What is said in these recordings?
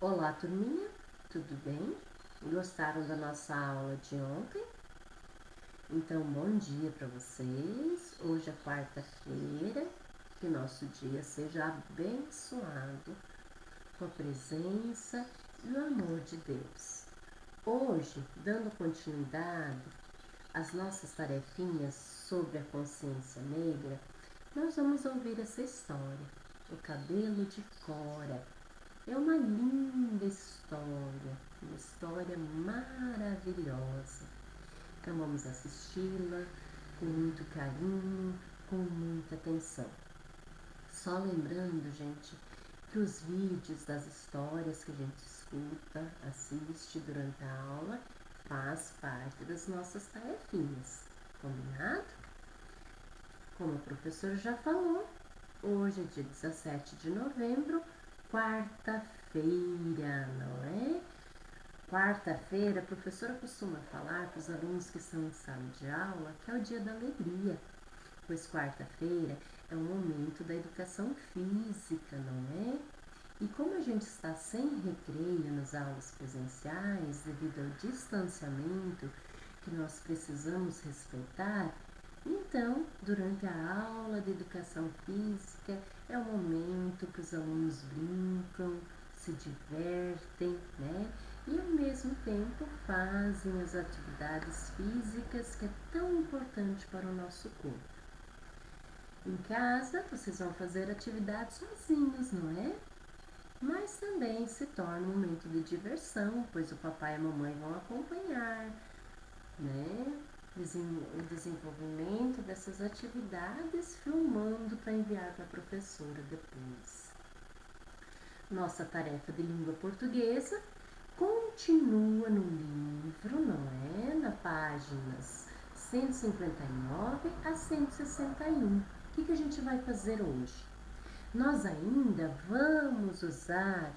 Olá, turminha, tudo bem? Gostaram da nossa aula de ontem? Então, bom dia para vocês. Hoje é quarta-feira, que nosso dia seja abençoado com a presença e o amor de Deus. Hoje, dando continuidade às nossas tarefinhas sobre a consciência negra, nós vamos ouvir essa história, O Cabelo de Cora. É uma linda história, uma história maravilhosa. Então vamos assisti-la com muito carinho, com muita atenção. Só lembrando, gente, que os vídeos das histórias que a gente escuta, assiste durante a aula, faz parte das nossas tarefinhas, combinado? Como o professor já falou, hoje é dia 17 de novembro, quarta-feira, não é? Quarta-feira, a professora costuma falar para os alunos que estão em sala de aula que é o dia da alegria, pois quarta-feira é o momento da educação física, não é? E como a gente está sem recreio nas aulas presenciais devido ao distanciamento que nós precisamos respeitar, então, durante a aula de educação física, é o momento que os alunos brincam, se divertem, né? E ao mesmo tempo fazem as atividades físicas que é tão importante para o nosso corpo. Em casa, vocês vão fazer atividades sozinhos, não é? Mas também se torna um momento de diversão, pois o papai e a mamãe vão acompanhar, né? O desenvolvimento dessas atividades, filmando para enviar para a professora depois. Nossa tarefa de língua portuguesa continua no livro, não é? Na páginas 159 a 161. O que a gente vai fazer hoje? Nós ainda vamos usar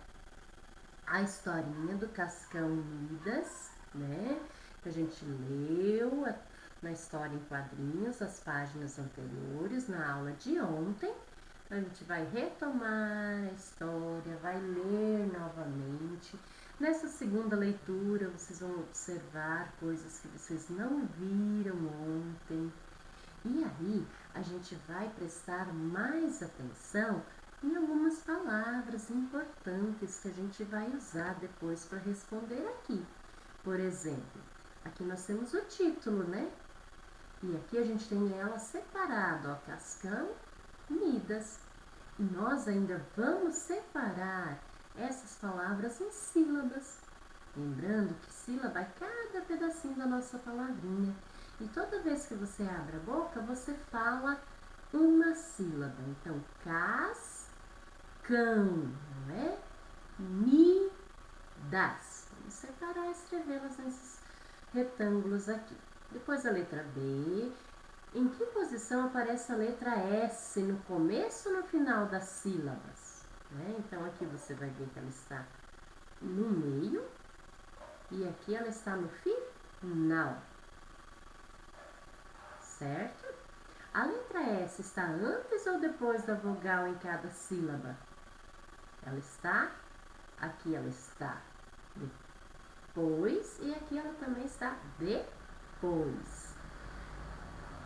a historinha do Cascão Midas, né? Que a gente leu na história em quadrinhos, as páginas anteriores, na aula de ontem. A gente vai retomar a história, vai ler novamente. Nessa segunda leitura, vocês vão observar coisas que vocês não viram ontem. E aí, a gente vai prestar mais atenção em algumas palavras importantes que a gente vai usar depois para responder aqui. Por exemplo, aqui nós temos o título, né? E aqui a gente tem ela separado, ó, Cascão, Midas. E nós ainda vamos separar essas palavras em sílabas. Lembrando que sílaba é cada pedacinho da nossa palavrinha. E toda vez que você abre a boca, você fala uma sílaba. Então, cascão, não é? Midas. Vamos separar e escrevê-las nesses retângulos aqui. Depois a letra B. Em que posição aparece a letra S no começo ou no final das sílabas? Né? Então, aqui você vai ver que ela está no meio e aqui ela está no final, certo? A letra S está antes ou depois da vogal em cada sílaba? Ela está, aqui ela está depois e aqui ela também está depois.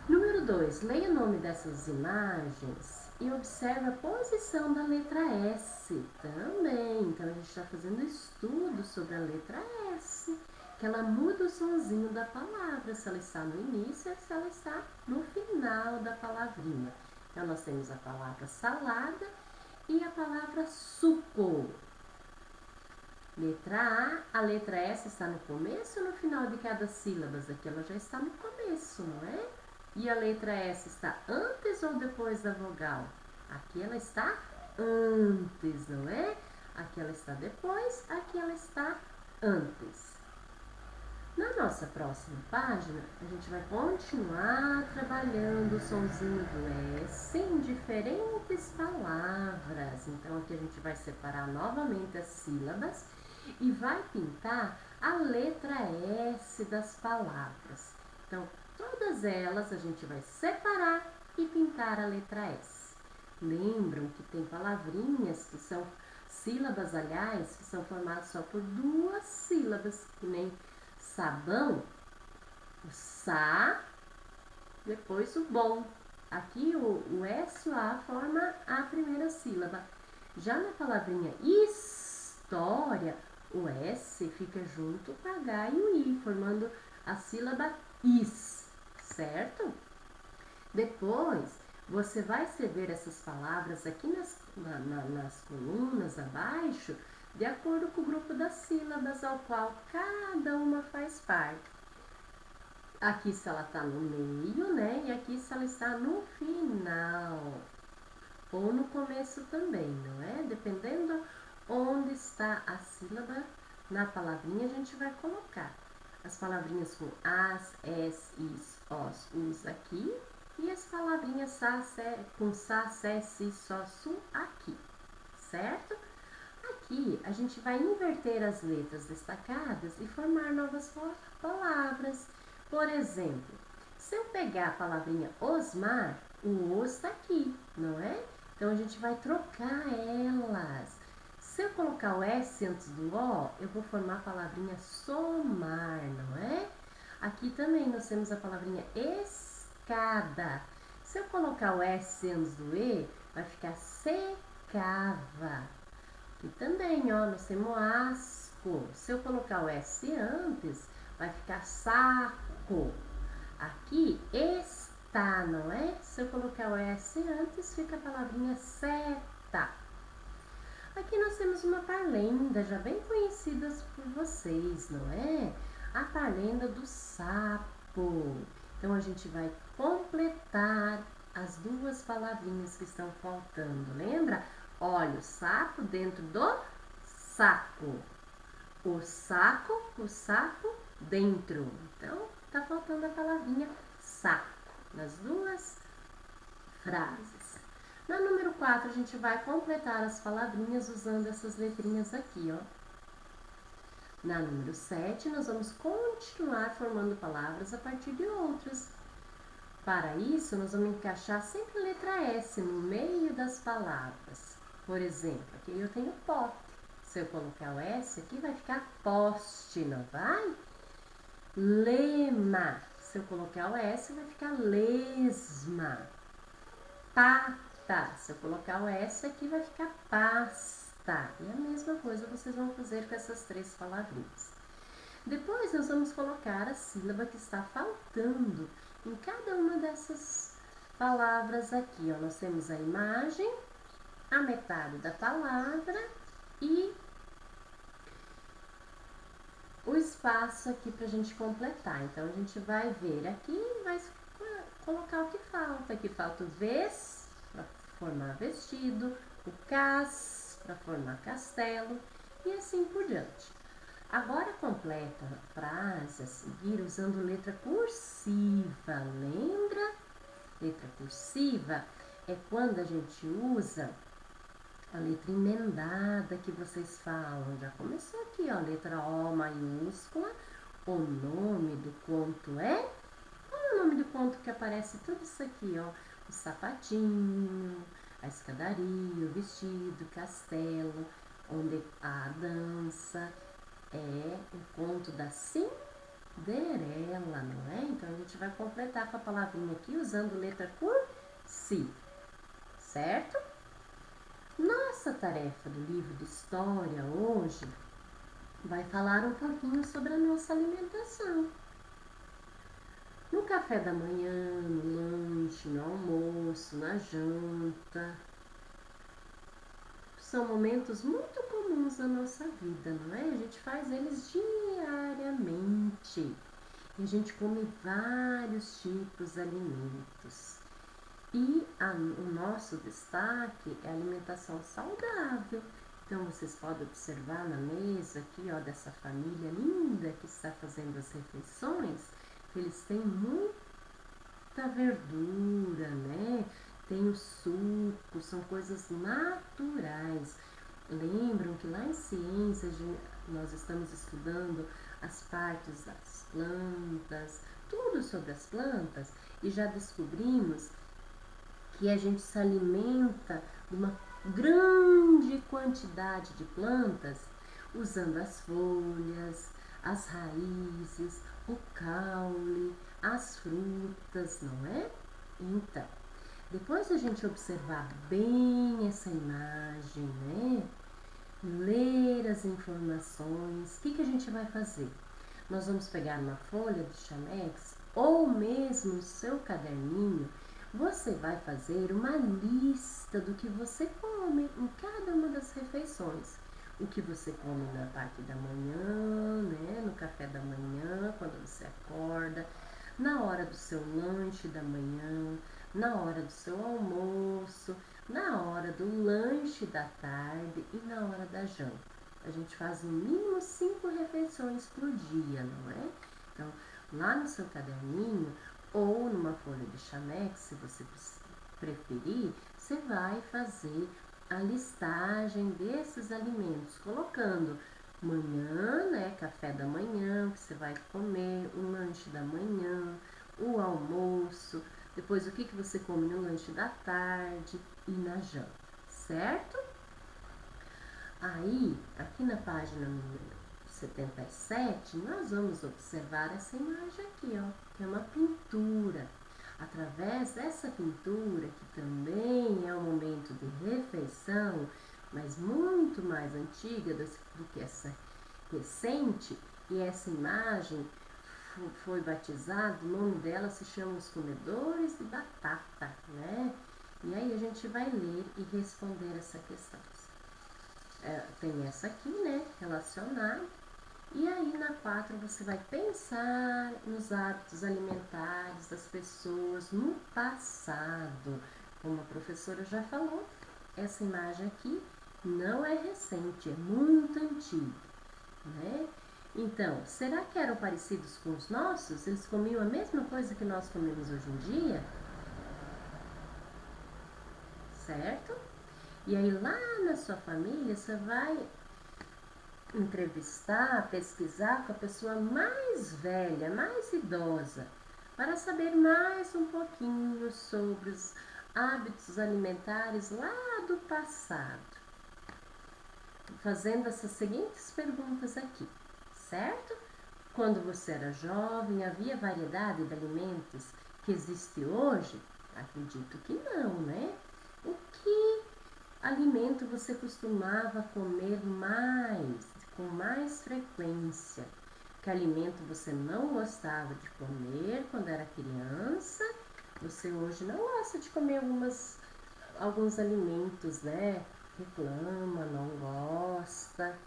Número 2, leia o nome dessas imagens e observe a posição da letra S também. Então, a gente está fazendo estudo sobre a letra S, que ela muda o sonzinho da palavra, se ela está no início ou se ela está no final da palavrinha. Então, nós temos a palavra salada e a palavra suco. Letra A letra S está no começo ou no final de cada sílaba? Aqui ela já está no começo, não é? E a letra S está antes ou depois da vogal? Aqui ela está antes, não é? Aqui ela está depois, aqui ela está antes. Na nossa próxima página, a gente vai continuar trabalhando o sonzinho do S em diferentes palavras. Então, aqui a gente vai separar novamente as sílabas e vai pintar a letra S das palavras. Então, todas elas a gente vai separar e pintar a letra S. Lembram que tem palavrinhas que Sílabas, aliás, que são formadas só por duas sílabas, que nem sabão, o sa, depois o bom. Aqui o S e o A forma a primeira sílaba. Já na palavrinha história, o S fica junto com H e o I, formando a sílaba is, certo? Depois, você vai escrever essas palavras aqui nas colunas abaixo, de acordo com o grupo das sílabas ao qual cada uma faz parte. Aqui se ela está no meio, né? E aqui se ela está no final. Ou no começo também, não é? Dependendo onde está a sílaba na palavrinha, a gente vai colocar as palavrinhas com as, es, is, os, us aqui e as palavrinhas sa, se, com sa, se, si, so, su aqui, certo? Aqui a gente vai inverter as letras destacadas e formar novas palavras. Por exemplo, se eu pegar a palavrinha Osmar, o O está aqui, não é? Então a gente vai trocar elas. Se eu colocar o S antes do O, eu vou formar a palavrinha somar, não é? Aqui também nós temos a palavrinha escada. Se eu colocar o S antes do E, vai ficar secava. Aqui também, ó, nós temos asco. Se eu colocar o S antes, vai ficar saco. Aqui, está, não é? Se eu colocar o S antes, fica a palavrinha seta. Aqui nós temos uma parlenda já bem conhecida por vocês, não é? A parlenda do sapo. Então, a gente vai completar as duas palavrinhas que estão faltando, lembra? Olha, o sapo dentro do saco. O saco dentro. Então, tá faltando a palavrinha saco nas duas frases. Na número 4, a gente vai completar as palavrinhas usando essas letrinhas aqui, ó. Na número 7, nós vamos continuar formando palavras a partir de outras. Para isso, nós vamos encaixar sempre a letra S no meio das palavras. Por exemplo, aqui eu tenho pote. Se eu colocar o S aqui, vai ficar poste, não vai? Lema. Se eu colocar o S, vai ficar lesma. Pata. Se eu colocar o S aqui, vai ficar pasta. E a mesma coisa vocês vão fazer com essas três palavrinhas. Depois, nós vamos colocar a sílaba que está faltando em cada uma dessas palavras aqui, ó. Nós temos a imagem, a metade da palavra e o espaço aqui para a gente completar. Então, a gente vai ver aqui e vai colocar o que falta. Aqui falta o ves, para formar vestido, o cas, para formar castelo e assim por diante. Agora completa a frase a seguir usando letra cursiva. Lembra? Letra cursiva é quando a gente usa a letra emendada que vocês falam. Já começou aqui, ó, letra O maiúscula. O nome do conto é? Qual é o nome do conto que aparece tudo isso aqui, ó? O sapatinho, a escadaria, o vestido, o castelo, onde a dança. É o conto da Cinderela, não é? Então, a gente vai completar com a palavrinha aqui usando letra cursiva, certo? Nossa tarefa do livro de história hoje vai falar um pouquinho sobre a nossa alimentação. No café da manhã, no lanche, no almoço, na janta. São momentos muito comuns na nossa vida, não é? A gente faz eles diariamente. E a gente come vários tipos de alimentos. E o nosso destaque é a alimentação saudável. Então, vocês podem observar na mesa aqui, ó, dessa família linda que está fazendo as refeições, que eles têm muita verdura, né? Tem o suco, são coisas naturais. Lembram que lá em ciências nós estamos estudando as partes das plantas, tudo sobre as plantas, e já descobrimos que a gente se alimenta de uma grande quantidade de plantas, usando as folhas, as raízes, o caule, as frutas, não é? Então, depois de a gente observar bem essa imagem, né? Ler as informações, o que a gente vai fazer? Nós vamos pegar uma folha de chamex ou mesmo o seu caderninho, você vai fazer uma lista do que você come em cada uma das refeições. O que você come na parte da manhã, né, no café da manhã, quando você acorda, na hora do seu lanche da manhã, na hora do seu almoço, na hora do lanche da tarde e na hora da janta. A gente faz no mínimo 5 refeições por dia, não é? Então, lá no seu caderninho ou numa folha de chamex, se você preferir, você vai fazer a listagem desses alimentos, colocando manhã, né, café da manhã, que você vai comer, o lanche da manhã, o almoço, depois o que você come no lanche da tarde e na janta, certo? Aí, aqui na página número 77, nós vamos observar essa imagem aqui, ó, que é uma pintura. Através dessa pintura, que também é um momento de refeição, mas muito mais antiga do que essa recente, e essa imagem foi batizada, o nome dela se chama Os Comedores de Batata, né? E aí a gente vai ler e responder essa questão. Tem essa aqui, né? Relacionar. E aí na 4 você vai pensar nos hábitos alimentares das pessoas no passado. Como a professora já falou, essa imagem aqui não é recente, é muito antiga, né? Então, será que eram parecidos com os nossos? Eles comiam a mesma coisa que nós comemos hoje em dia? Certo? E aí lá na sua família você vai entrevistar, pesquisar com a pessoa mais velha, mais idosa, para saber mais um pouquinho sobre os hábitos alimentares lá do passado. Fazendo essas seguintes perguntas aqui, certo? Quando você era jovem, havia variedade de alimentos que existe hoje? Acredito que não, né? O que alimento você costumava comer com mais frequência? Que alimento você não gostava de comer quando era criança? Você hoje não gosta de comer alguns alimentos, né? Reclama, não gosta.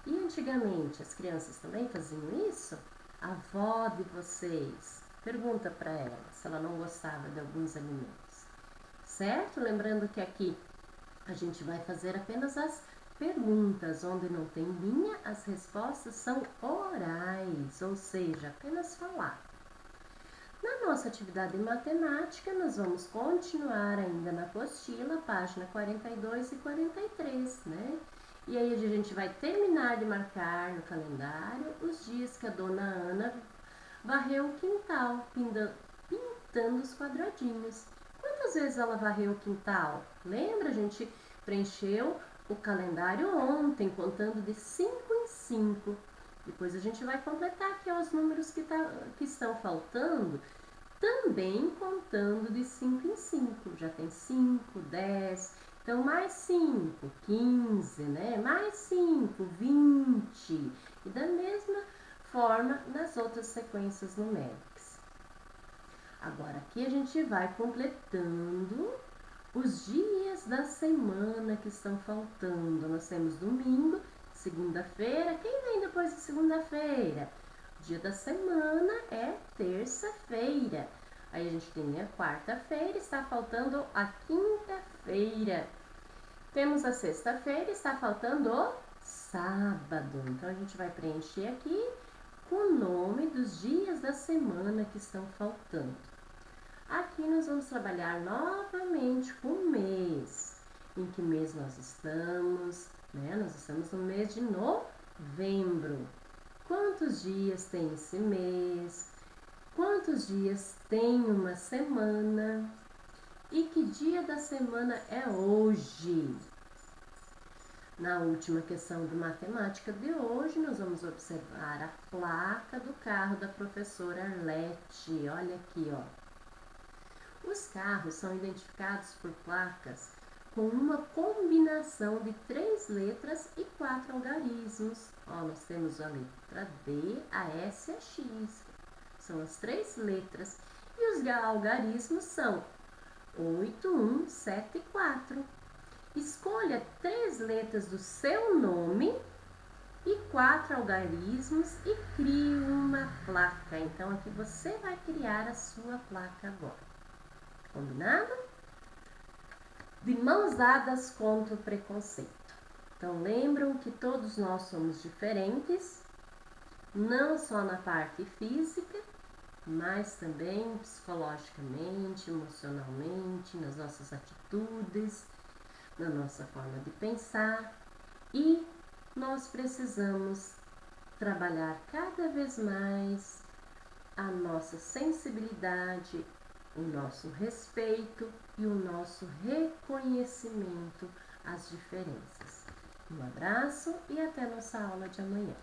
E antigamente as crianças também faziam isso? A avó de vocês, pergunta para ela se ela não gostava de alguns alimentos, certo? Lembrando que aqui a gente vai fazer apenas as perguntas, onde não tem linha, as respostas são orais, ou seja, apenas falar. Na nossa atividade em matemática, nós vamos continuar ainda na apostila, página 42 e 43, né? E aí a gente vai terminar de marcar no calendário os dias que a dona Ana varreu o quintal, pintando os quadradinhos. Quantas vezes ela varreu o quintal? Lembra? A gente preencheu o calendário ontem, contando de 5 em 5. Depois a gente vai completar aqui os números que estão faltando, também contando de 5 em 5. Já tem 5, 10, então mais 5, 15, né? Mais 5, 20. E da mesma forma nas outras sequências numéricas. Agora aqui a gente vai completando os dias da semana que estão faltando. Nós temos domingo, segunda-feira. Quem vem depois de segunda-feira? O dia da semana é terça-feira. Aí a gente tem a quarta-feira, está faltando a quinta-feira. Temos a sexta-feira, está faltando o sábado. Então a gente vai preencher aqui com o nome dos dias da semana que estão faltando. Aqui nós vamos trabalhar novamente com o mês. Em que mês nós estamos? Né? Nós estamos no mês de novembro. Quantos dias tem esse mês? Quantos dias tem uma semana? E que dia da semana é hoje? Na última questão de matemática de hoje, nós vamos observar a placa do carro da professora Arlete. Olha aqui, ó. Os carros são identificados por placas com uma combinação de 3 letras e 4 algarismos. Ó, nós temos a letra D, a S e a X. São as 3 letras. E os algarismos são 8, 1, 7 e 4. Escolha 3 letras do seu nome e 4 algarismos e crie uma placa. Então, aqui você vai criar a sua placa agora. Combinado? De mãos dadas contra o preconceito. Então, lembram que todos nós somos diferentes, não só na parte física, mas também psicologicamente, emocionalmente, nas nossas atitudes, na nossa forma de pensar, e nós precisamos trabalhar cada vez mais a nossa sensibilidade, o nosso respeito e o nosso reconhecimento às diferenças. Um abraço e até nossa aula de amanhã.